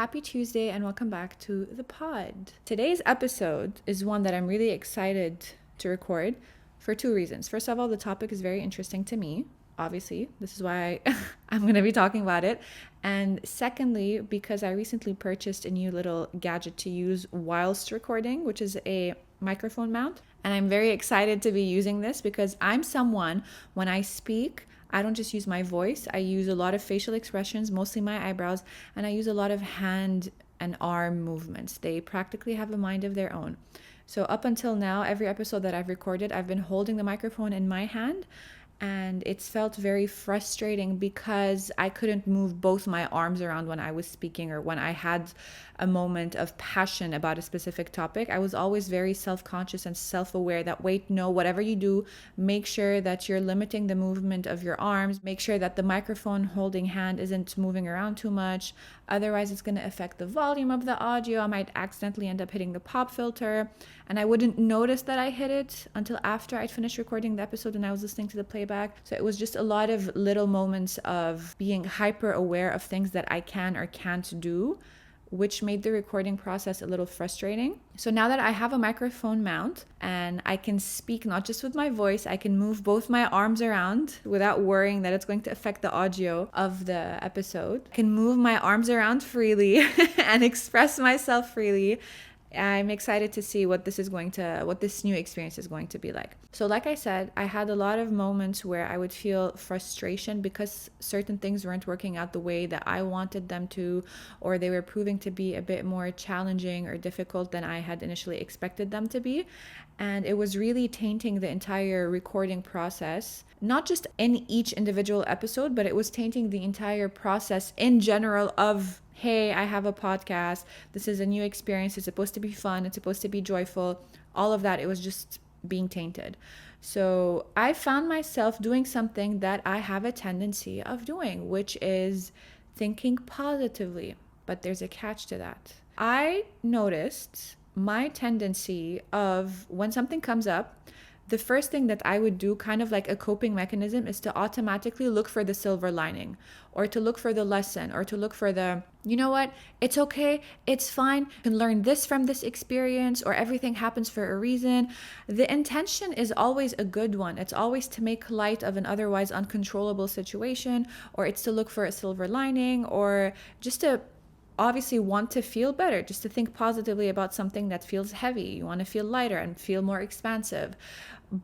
Happy Tuesday and welcome back to the pod. Today's episode is one that I'm really excited to record for two reasons. First of all, the topic is very interesting to me. Obviously, this is why I'm going to be talking about it. And secondly, because I recently purchased a new little gadget to use whilst recording, which is a microphone mount. And I'm very excited to be using this because I'm someone, when I speak, I don't just use my voice. I use a lot of facial expressions, mostly my eyebrows, and I use a lot of hand and arm movements. They practically have a mind of their own. So up until now, every episode that I've recorded, I've been holding the microphone in my hand, and it's felt very frustrating because I couldn't move both my arms around when I was speaking or when I had a moment of passion about a specific topic. I was always very self-conscious and self-aware that, wait, no, whatever you do, make sure that you're limiting the movement of your arms. Make sure that the microphone holding hand isn't moving around too much. Otherwise, it's going to affect the volume of the audio. I might accidentally end up hitting the pop filter, and I wouldn't notice that I hit it until after I'd finished recording the episode and I was listening to the playback. So it was just a lot of little moments of being hyper aware of things that I can or can't do, which made the recording process a little frustrating. So now that I have a microphone mount and I can speak not just with my voice, I can move both my arms around without worrying that it's going to affect the audio of the episode. I can move my arms around freely and express myself freely. I'm excited to see what this new experience is going to be like. So like I said, I had a lot of moments where I would feel frustration because certain things weren't working out the way that I wanted them to, or they were proving to be a bit more challenging or difficult than I had initially expected them to be. And it was really tainting the entire recording process, not just in each individual episode, but it was tainting the entire process in general of, hey, I have a podcast. This is a new experience. It's supposed to be fun. It's supposed to be joyful. All of that, it was just being tainted. So I found myself doing something that I have a tendency of doing, which is thinking positively. But there's a catch to that. I noticed my tendency of when something comes up, the first thing that I would do, kind of like a coping mechanism, is to automatically look for the silver lining, or to look for the lesson, or to look for the, you know what, it's okay, it's fine, you can learn this from this experience, or everything happens for a reason. The intention is always a good one. It's always to make light of an otherwise uncontrollable situation, or it's to look for a silver lining, or just to obviously want to feel better, just to think positively about something that feels heavy. You want to feel lighter and feel more expansive.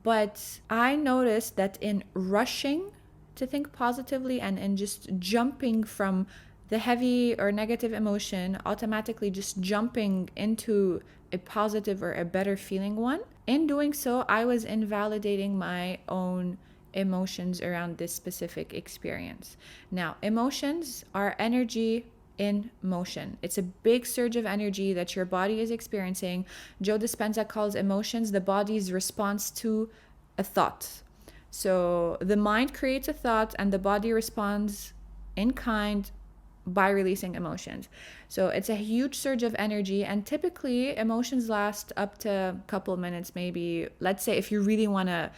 But I noticed that in rushing to think positively and in just jumping from the heavy or negative emotion, automatically just jumping into a positive or a better feeling one, in doing so, I was invalidating my own emotions around this specific experience. Now, emotions are energy in motion. It's a big surge of energy that your body is experiencing. Joe Dispenza calls emotions the body's response to a thought. So the mind creates a thought and the body responds in kind by releasing emotions. So it's a huge surge of energy, and typically emotions last up to a couple of minutes, maybe. Let's say if you really want to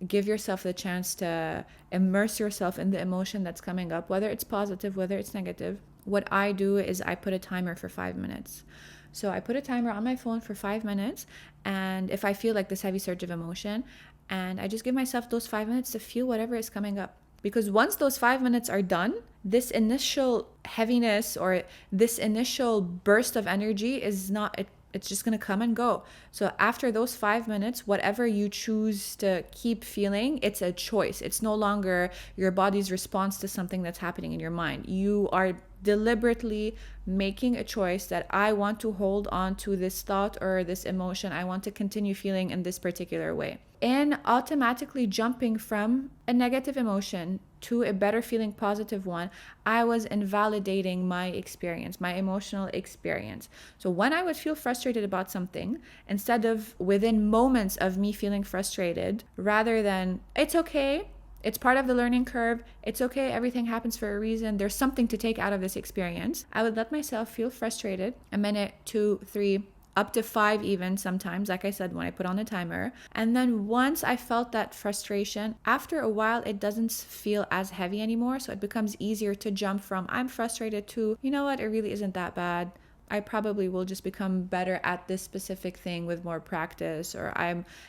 give yourself the chance to immerse yourself in the emotion that's coming up, whether it's positive, whether it's negative. What I do is I put a timer for 5 minutes. So I put a timer on my phone for 5 minutes, and if I feel like this heavy surge of emotion, and I just give myself those 5 minutes to feel whatever is coming up. Because once those 5 minutes are done, this initial heaviness or this initial burst of energy is not, it's just going to come and go. So after those 5 minutes, whatever you choose to keep feeling, it's a choice. It's no longer your body's response to something that's happening in your mind. You are deliberately making a choice that I want to hold on to this thought or this emotion. I want to continue feeling in this particular way. And automatically jumping from a negative emotion to a better feeling positive one, I was invalidating my experience, my emotional experience. So when I would feel frustrated about something, instead of within moments of me feeling frustrated, rather than it's okay, it's part of the learning curve, it's okay, everything happens for a reason, there's something to take out of this experience, I would let myself feel frustrated a minute, 2, 3, up to 5 even sometimes, like I said, when I put on a timer. And then once I felt that frustration, after a while, it doesn't feel as heavy anymore. So it becomes easier to jump from I'm frustrated to, you know what, it really isn't that bad. I probably will just become better at this specific thing with more practice, or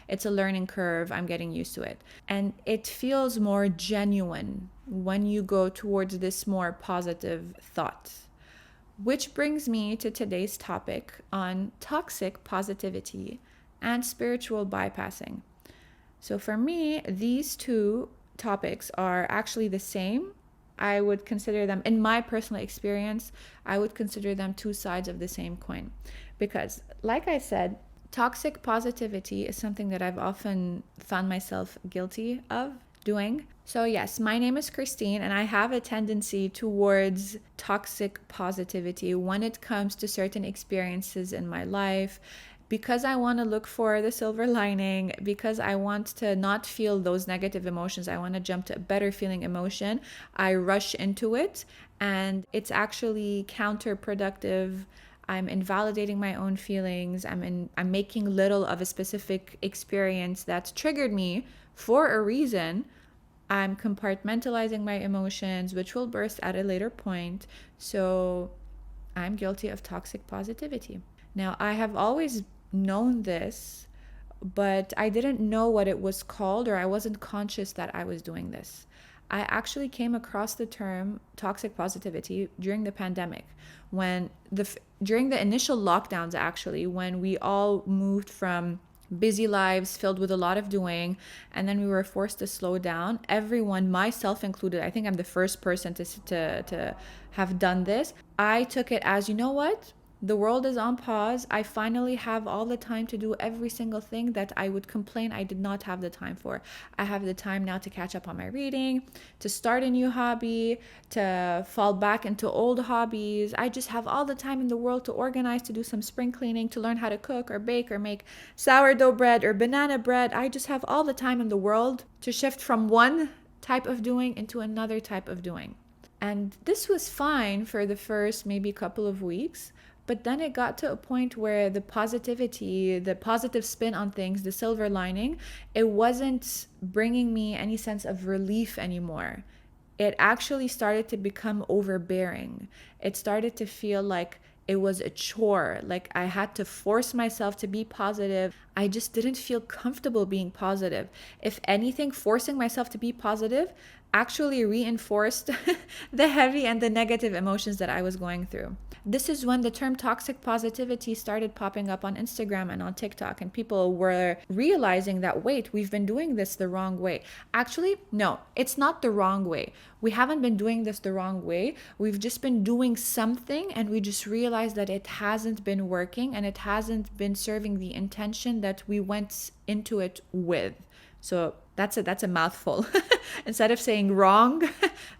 it's a learning curve, I'm getting used to it. And it feels more genuine when you go towards this more positive thought. Which brings me to today's topic on toxic positivity and spiritual bypassing. So for me, these two topics are actually the same. I would consider them, in my personal experience, I would consider them two sides of the same coin. Because, like I said, toxic positivity is something that I've often found myself guilty of doing. So, yes, my name is Christine, and I have a tendency towards toxic positivity when it comes to certain experiences in my life, because I want to look for the silver lining, because I want to not feel those negative emotions. I want to jump to a better feeling emotion. I rush into it, and it's actually counterproductive. I'm invalidating my own feelings. I'm making little of a specific experience that's triggered me for a reason. I'm compartmentalizing my emotions, which will burst at a later point. So I'm guilty of toxic positivity. Now, I have always known this, but I didn't know what it was called, or I wasn't conscious that I was doing this. I actually came across the term toxic positivity during the pandemic, during the initial lockdowns, actually, when we all moved from busy lives filled with a lot of doing, and then we were forced to slow down. Everyone, myself included, I think I'm the first person to have done this. I took it as, you know what? The world is on pause. I finally have all the time to do every single thing that I would complain I did not have the time for. I have the time now to catch up on my reading, to start a new hobby, to fall back into old hobbies. I just have all the time in the world to organize, to do some spring cleaning, to learn how to cook or bake or make sourdough bread or banana bread. I just have all the time in the world to shift from one type of doing into another type of doing. And this was fine for the first maybe couple of weeks. But then it got to a point where the positivity, the positive spin on things, the silver lining, it wasn't bringing me any sense of relief anymore. It actually started to become overbearing. It started to feel like it was a chore, like I had to force myself to be positive. I just didn't feel comfortable being positive. If anything, forcing myself to be positive actually reinforced the heavy and the negative emotions that I was going through. This is when the term toxic positivity started popping up on Instagram and on TikTok, and people were realizing that, wait, we've been doing this the wrong way. Actually, no, it's not the wrong way. We haven't been doing this the wrong way. We've just been doing something, and we just realized that it hasn't been working, and it hasn't been serving the intention that we went into it with. So that's a mouthful. Instead of saying wrong,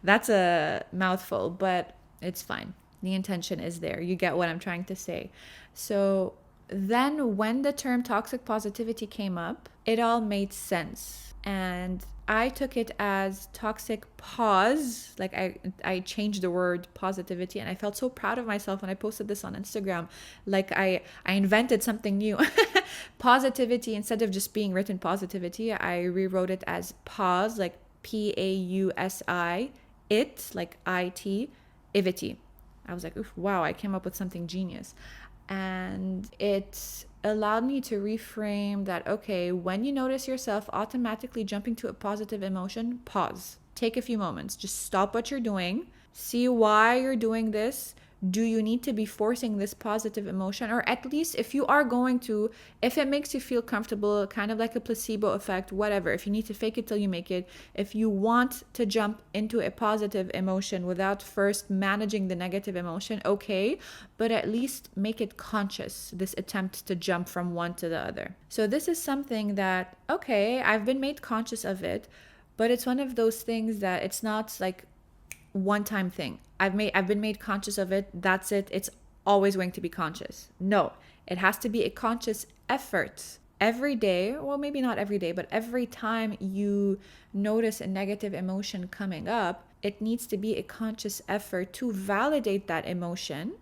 that's a mouthful, but it's fine. The intention is there. You get what I'm trying to say. So then when the term toxic positivity came up, it all made sense. And I took it as toxic pause. Like I changed the word positivity, and I felt so proud of myself when I posted this on Instagram. Like I invented something new. Positivity, instead of just being written positivity, I rewrote it as pause, like PAUSI, it, like IT, ivity. I was like, oof, wow, I came up with something genius. And it allowed me to reframe that, okay, when you notice yourself automatically jumping to a positive emotion, pause. Take a few moments. Just stop what you're doing. See why you're doing this. Do you need to be forcing this positive emotion? Or at least if you are going to, if it makes you feel comfortable, kind of like a placebo effect, whatever. If you need to fake it till you make it, if you want to jump into a positive emotion without first managing the negative emotion, okay, but at least make it conscious, this attempt to jump from one to the other. So this is something that, okay, I've been made conscious of it, but it's one of those things that it's not like one-time thing. I've been made conscious of it. That's it. It's always going to be conscious. No, it has to be a conscious effort every day. Well, maybe not every day, but every time you notice a negative emotion coming up, it needs to be a conscious effort to validate that emotion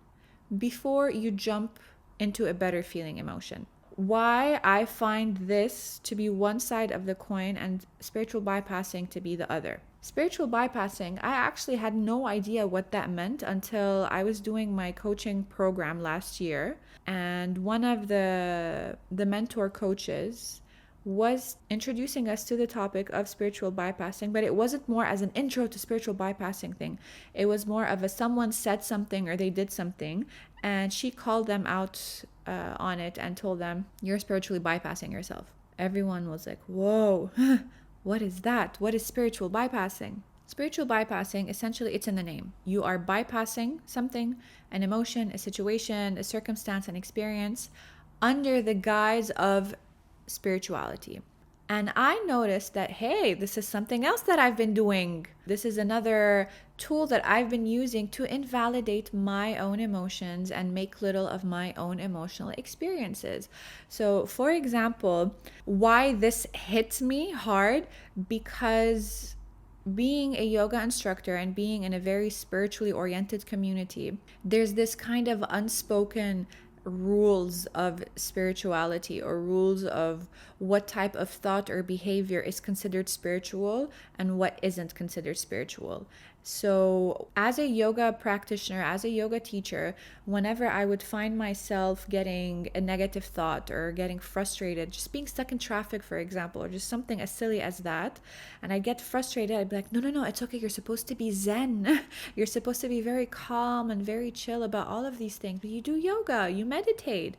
before you jump into a better feeling emotion. Why I find this to be one side of the coin and spiritual bypassing to be the other. Spiritual bypassing, I actually had no idea what that meant until I was doing my coaching program last year, and one of the mentor coaches was introducing us to the topic of spiritual bypassing, but it wasn't more as an intro to spiritual bypassing thing. It was more of a someone said something or they did something, and she called them out on it and told them, "You're spiritually bypassing yourself." Everyone was like, "Whoa, what is that? What is spiritual bypassing?" Spiritual bypassing, essentially, it's in the name. You are bypassing something, an emotion, a situation, a circumstance, an experience, under the guise of spirituality. And I noticed that, hey, this is something else that I've been doing. This is another tool that I've been using to invalidate my own emotions and make little of my own emotional experiences. So, for example, why this hits me hard, because being a yoga instructor and being in a very spiritually oriented community, there's this kind of unspoken rules of spirituality, or rules of what type of thought or behavior is considered spiritual and what isn't considered spiritual. So as a yoga practitioner, as a yoga teacher, whenever I would find myself getting a negative thought or getting frustrated, just being stuck in traffic, for example, or just something as silly as that, and I get frustrated, I'd be like, no, it's okay. You're supposed to be zen. You're supposed to be very calm and very chill about all of these things. But you do yoga, you meditate.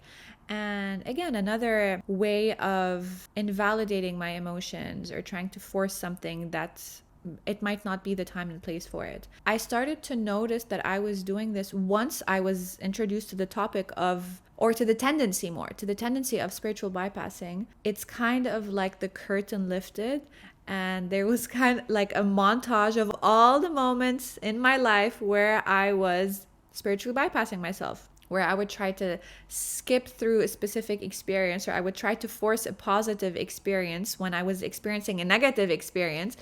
And again, another way of invalidating my emotions or trying to force something that's it might not be the time and place for it. I started to notice that I was doing this once I was introduced to the topic of, or to the tendency more, to the tendency of spiritual bypassing. It's kind of like the curtain lifted, and there was kind of like a montage of all the moments in my life where I was spiritually bypassing myself, where I would try to skip through a specific experience, or I would try to force a positive experience when I was experiencing a negative experience,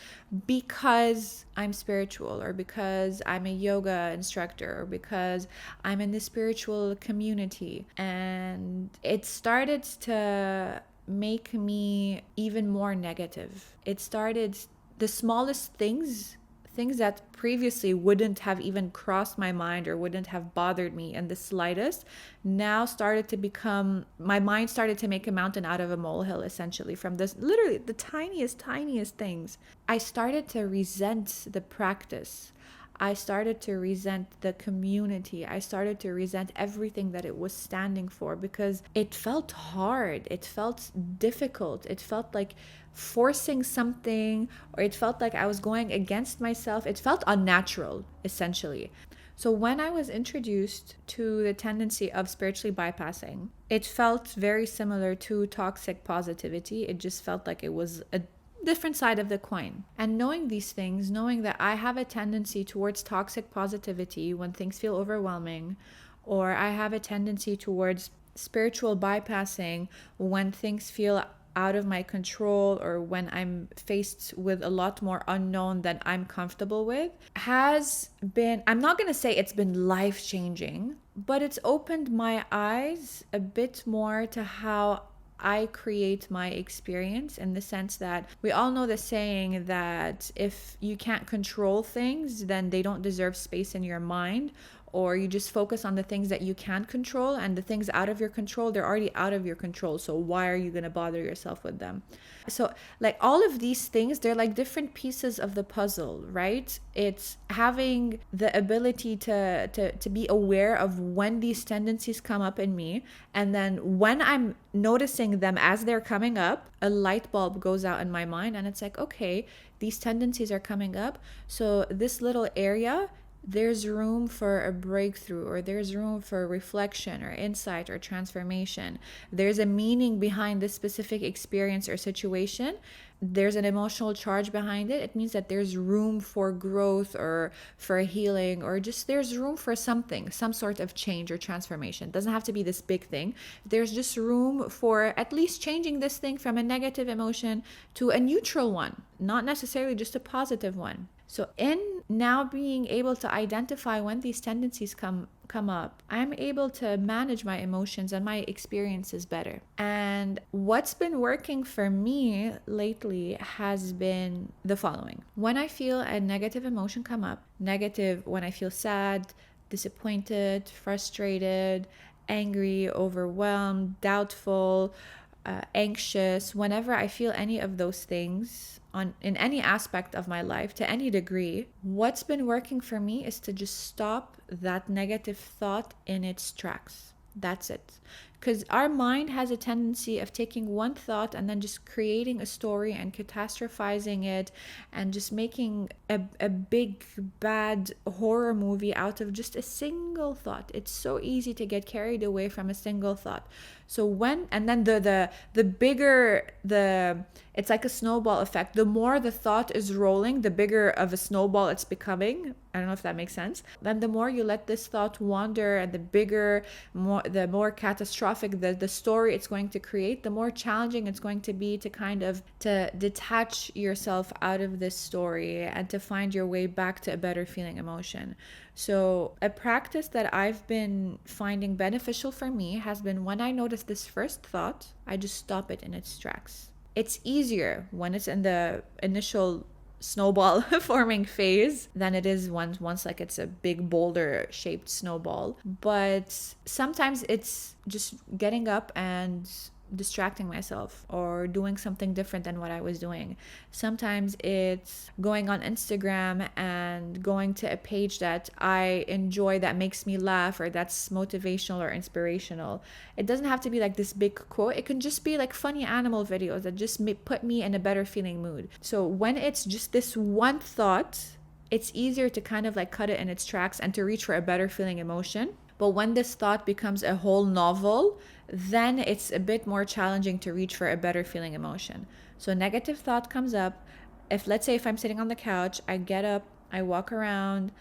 because I'm spiritual, or because I'm a yoga instructor, or because I'm in the spiritual community. And it started to make me even more negative. It started, the smallest things that previously wouldn't have even crossed my mind or wouldn't have bothered me in the slightest, now started to become, my mind started to make a mountain out of a molehill, essentially, from this, literally the tiniest things. I started to resent the practice. I started to resent the community. I started to resent everything that it was standing for, because it felt hard. It felt difficult. It felt like forcing something, or it felt like I was going against myself. It felt unnatural, essentially. So when I was introduced to the tendency of spiritually bypassing, it felt very similar to toxic positivity. It just felt like it was a different side of the coin. And knowing these things, knowing that I have a tendency towards toxic positivity when things feel overwhelming, or I have a tendency towards spiritual bypassing when things feel out of my control, or when I'm faced with a lot more unknown than I'm comfortable with, has been, I'm not going to say it's been life-changing, but it's opened my eyes a bit more to how I create my experience, in the sense that we all know the saying that if you can't control things, then they don't deserve space in your mind, or you just focus on the things that you can't control, and the things out of your control, they're already out of your control. So why are you going to bother yourself with them? So like all of these things, they're like different pieces of the puzzle, right? It's having the ability to be aware of when these tendencies come up in me, and then when I'm noticing them as they're coming up, a light bulb goes out in my mind, and it's like, okay, these tendencies are coming up, so this little area, there's room for a breakthrough, or there's room for reflection or insight or transformation. There's a meaning behind this specific experience or situation. There's an emotional charge behind it. It means that there's room for growth, or for healing, or just there's room for something, some sort of change or transformation. It doesn't have to be this big thing. There's just room for at least changing this thing from a negative emotion to a neutral one, not necessarily just a positive one. So in now being able to identify when these tendencies come up, I'm able to manage my emotions and my experiences better. And what's been working for me lately has been the following. When I feel a negative emotion come up, negative when I feel sad, disappointed, frustrated, angry, overwhelmed, doubtful, anxious, whenever I feel any of those things in any aspect of my life to any degree, what's been working for me is to just stop that negative thought in its tracks. That's it. Because our mind has a tendency of taking one thought and then just creating a story and catastrophizing it and just making a big bad horror movie out of just a single thought. It's so easy to get carried away from a single thought. So when, and then the bigger it's like a snowball effect. The more the thought is rolling, the bigger of a snowball it's becoming. I don't know if that makes sense. Then the more you let this thought wander, and the more catastrophic the story it's going to create, the more challenging it's going to be to kind of to detach yourself out of this story and to find your way back to a better feeling emotion. So a practice that I've been finding beneficial for me has been when I notice this first thought, I just stop it in its tracks. It's easier when it's in the initial snowball forming phase than it is once like it's a big boulder shaped snowball. But sometimes it's just getting up and distracting myself or doing something different than what I was doing. Sometimes it's going on Instagram and going to a page that I enjoy, that makes me laugh, or that's motivational or inspirational. It doesn't have to be like this big quote. It can just be like funny animal videos that just put me in a better feeling mood. So when it's just this one thought, it's easier to kind of like cut it in its tracks and to reach for a better feeling emotion. But when this thought becomes a whole novel, then it's a bit more challenging to reach for a better feeling emotion. So a negative thought comes up. Let's say if I'm sitting on the couch, I get up, I walk around,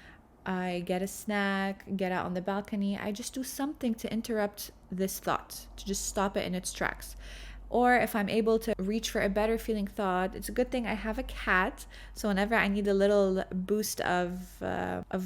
I get a snack, get out on the balcony. I just do something to interrupt this thought, to just stop it in its tracks. Or if I'm able to reach for a better feeling thought, it's a good thing I have a cat. So whenever I need a little boost of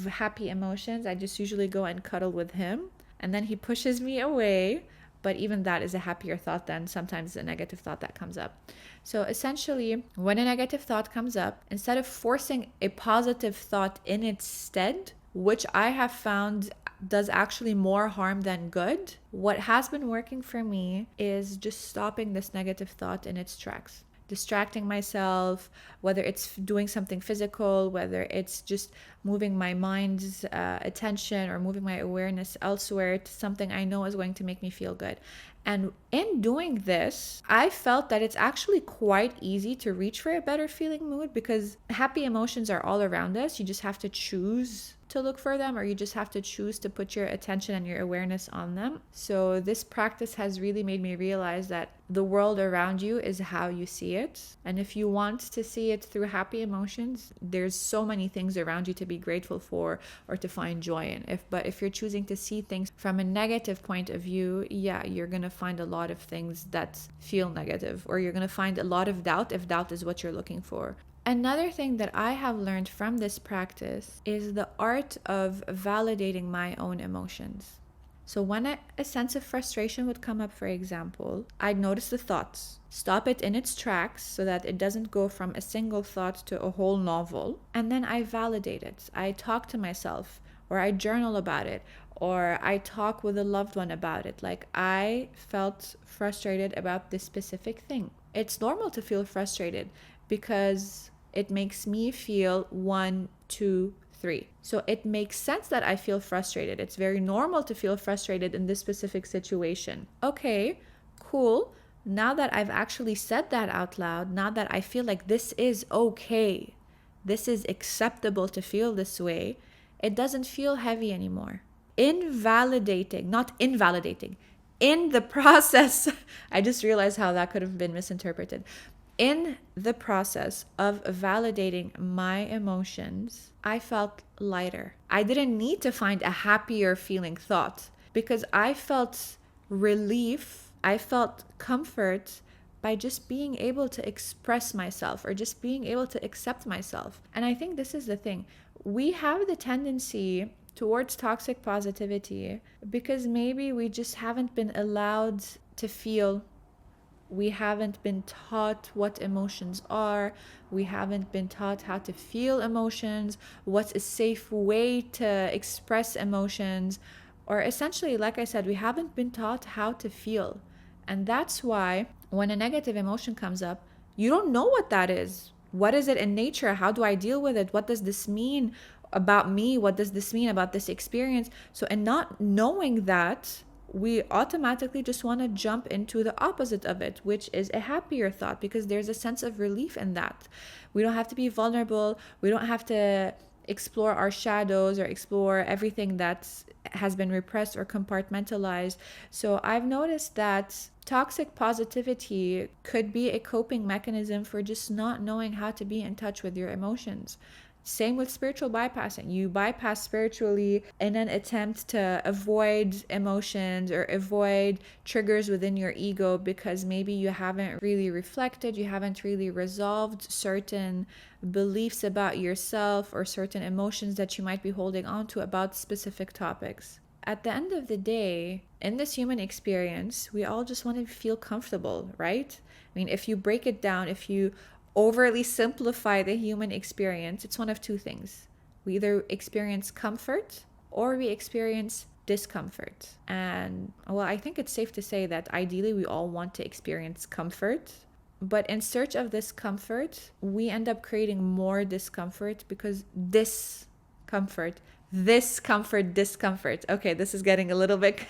happy emotions, I just usually go and cuddle with him. And then he pushes me away. But even that is a happier thought than sometimes a negative thought that comes up. So essentially, when a negative thought comes up, instead of forcing a positive thought in its stead, which I have found does actually more harm than good, what has been working for me is just stopping this negative thought in its tracks. Distracting myself, whether it's doing something physical, whether it's just moving my mind's attention or moving my awareness elsewhere to something I know is going to make me feel good. And in doing this, I felt that it's actually quite easy to reach for a better feeling mood because happy emotions are all around us. You just have to choose to look for them, or you just have to choose to put your attention and your awareness on them. So this practice has really made me realize that the world around you is how you see it. And if you want to see it through happy emotions, there's so many things around you to be grateful for or to find joy in. But if you're choosing to see things from a negative point of view, yeah, you're going to find a lot of things that feel negative, or you're going to find a lot of doubt if doubt is what you're looking for. Another thing that I have learned from this practice is the art of validating my own emotions. So when a sense of frustration would come up, for example, I'd notice the thoughts, stop it in its tracks so that it doesn't go from a single thought to a whole novel, and then I validate it. I talk to myself, or I journal about it, or I talk with a loved one about it. Like, I felt frustrated about this specific thing. It's normal to feel frustrated because it makes me feel 1, 2, 3. So it makes sense that I feel frustrated. It's very normal to feel frustrated in this specific situation. Okay, cool. Now that I've actually said that out loud, now that I feel like this is okay, this is acceptable to feel this way, it doesn't feel heavy anymore. Not invalidating. In the process, I just realized how that could have been misinterpreted. In the process of validating my emotions, I felt lighter. I didn't need to find a happier feeling thought because I felt relief, I felt comfort by just being able to express myself or just being able to accept myself. And I think this is the thing. We have the tendency towards toxic positivity because maybe we just haven't been allowed to feel. We haven't been taught what emotions are. We haven't been taught how to feel emotions, what's a safe way to express emotions. Or essentially, like I said, we haven't been taught how to feel. And that's why when a negative emotion comes up, you don't know what that is. What is it in nature? How do I deal with it? What does this mean about me? What does this mean about this experience? So, in not knowing that, we automatically just want to jump into the opposite of it, which is a happier thought, because there's a sense of relief in that. We don't have to be vulnerable. We don't have to explore our shadows or explore everything that has been repressed or compartmentalized. So I've noticed that toxic positivity could be a coping mechanism for just not knowing how to be in touch with your emotions. Same with spiritual bypassing. You bypass spiritually in an attempt to avoid emotions or avoid triggers within your ego because maybe you haven't really reflected, you haven't really resolved certain beliefs about yourself or certain emotions that you might be holding on to about specific topics. At the end of the day, in this human experience, we all just want to feel comfortable, right? I mean, if you break it down, if you overly simplify the human experience, it's one of two things. We either experience comfort or we experience discomfort. And well, I think it's safe to say that ideally we all want to experience comfort. But in search of this comfort, we end up creating more discomfort because discomfort. Okay, this is getting a little bit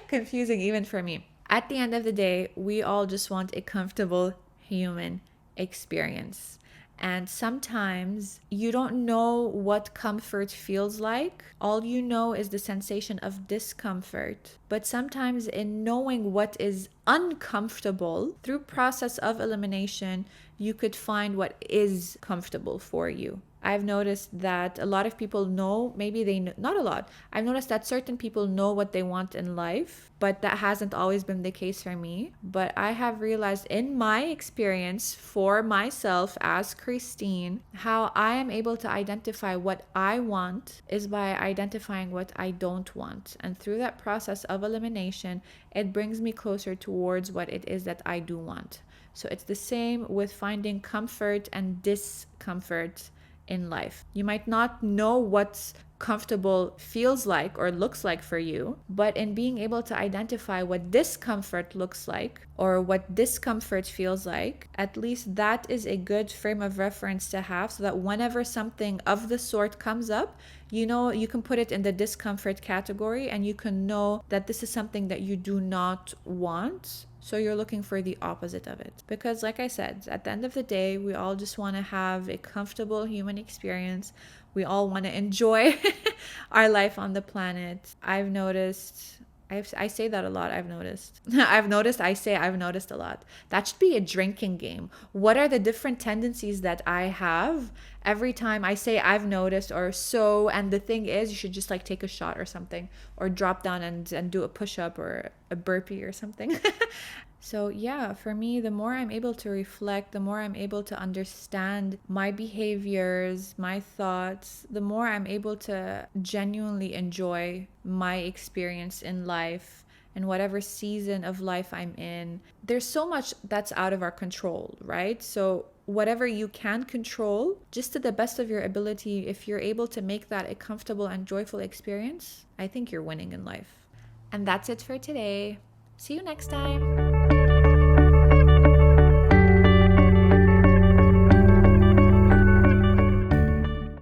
confusing even for me. At the end of the day, we all just want a comfortable human experience. And sometimes you don't know what comfort feels like. All you know is the sensation of discomfort. But sometimes in knowing what is uncomfortable, through process of elimination, you could find what is comfortable for you. I've noticed that a lot of people know, maybe they know, not a lot. I've noticed that certain people know what they want in life, but that hasn't always been the case for me. But I have realized in my experience for myself as Christine, how I am able to identify what I want is by identifying what I don't want. And through that process of elimination, it brings me closer towards what it is that I do want. So it's the same with finding comfort and discomfort in life. You might not know what's comfortable feels like or looks like for you, but in being able to identify what discomfort looks like or what discomfort feels like, at least that is a good frame of reference to have, so that whenever something of the sort comes up, you know, you can put it in the discomfort category and you can know that this is something that you do not want. So you're looking for the opposite of it. Because like I said, at the end of the day, we all just want to have a comfortable human experience. We all want to enjoy our life on the planet. I've noticed, I say that a lot, I've noticed. I've noticed a lot. That should be a drinking game. What are the different tendencies that I have? Every time I say I've noticed or so, and the thing is, you should just like take a shot or something, or drop down and do a push-up or a burpee or something. So yeah, for me, the more I'm able to reflect, the more I'm able to understand my behaviors, my thoughts, the more I'm able to genuinely enjoy my experience in life and whatever season of life I'm in. There's so much that's out of our control, right? So whatever you can control, just to the best of your ability, if you're able to make that a comfortable and joyful experience, I think you're winning in life. And that's it for today. See you next time.